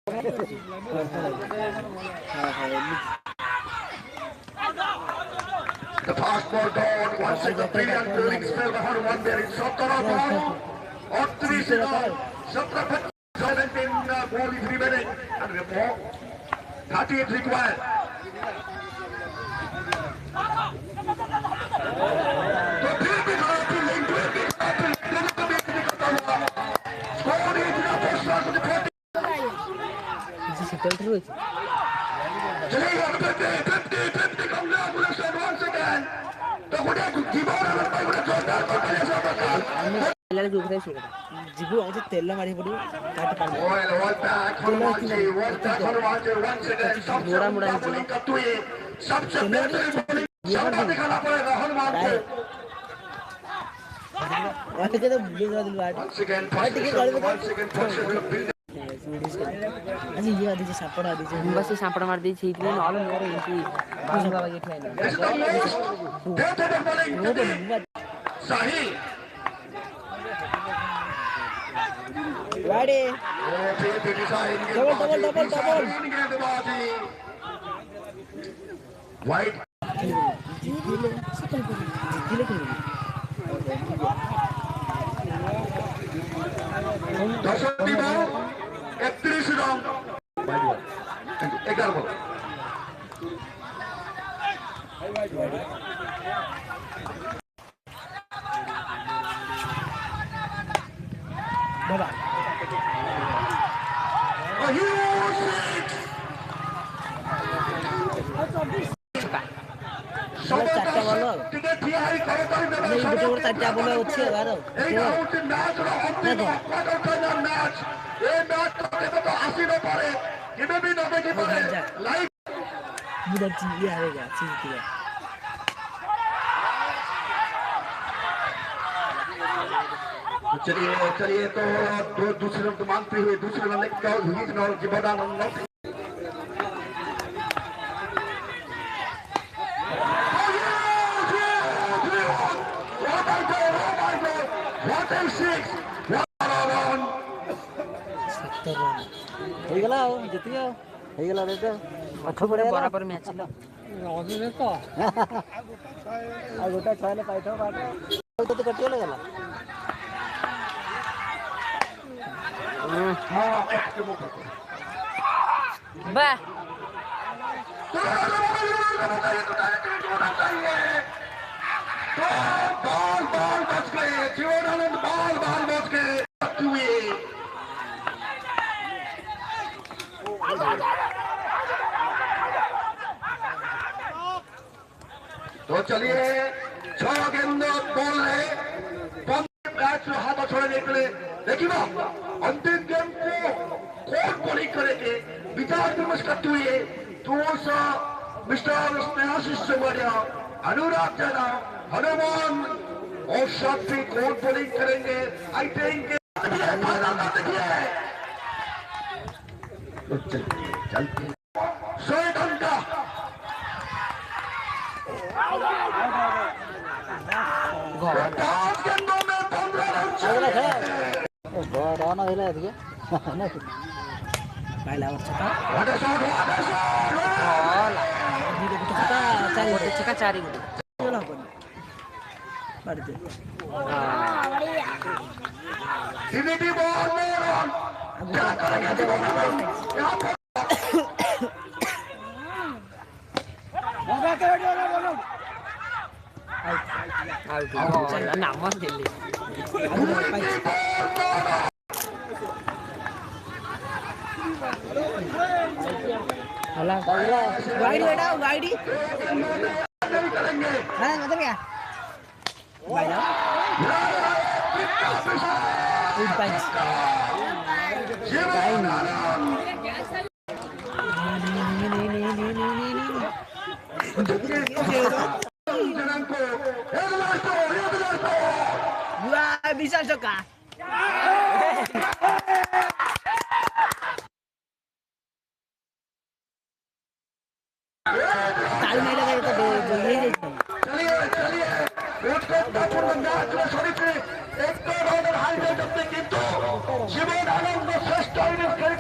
The fast ball down, once again, brilliant fielding spell by Hanuman there in Satara ball. On 3 signal, 17 ball is remaining. And the ball, 38 required. बस सांपड़ मार दी ठीक नहीं all more इनकी बाहर बाबा के ठेला सही Ready? Double. White. दशटी ball 31 run 11 ball a huge six चारटा बॉल टिके ठिया है करताली देबे नहीं बेटे और चारटा बॉल ଅଛି 11 এই হচ্ছে ম্যাচর অন্তিম কোয়ার্টার ফাইনাল ম্যাচ এই ম্যাচ কেবে তো আসি না পারে কেবে भी না দেখি পারে লাইভ मुझे ये आएगा चीज दिया चलिए तो दो दूसरे रन मांगते हुए दूसरे रन लेकर हुई और जीवदानंद बराबर मैच लो गोटा छाने पाइठो बाटे तो कटियो लगला बा बॉल बच गए जीवदानंद बॉल बच गए तो चलिए 6 गेंद बॉल है मैच हाथ छोड़ने के लिए देखिए अंतिम गेम को कौन बॉलिंग करेंगे विचार विमर्श करते हुए मिस्टर स्नेहाशीष सुमरिया अनुराग जना हनुमान और शॉपी कौन बॉलिंग करेंगे आई थिंक चलते 100 घंटा चारी नाम दिल्ली गाड़ी बेटा गाड़ी हां मतलब क्या भाई ना गुड पंच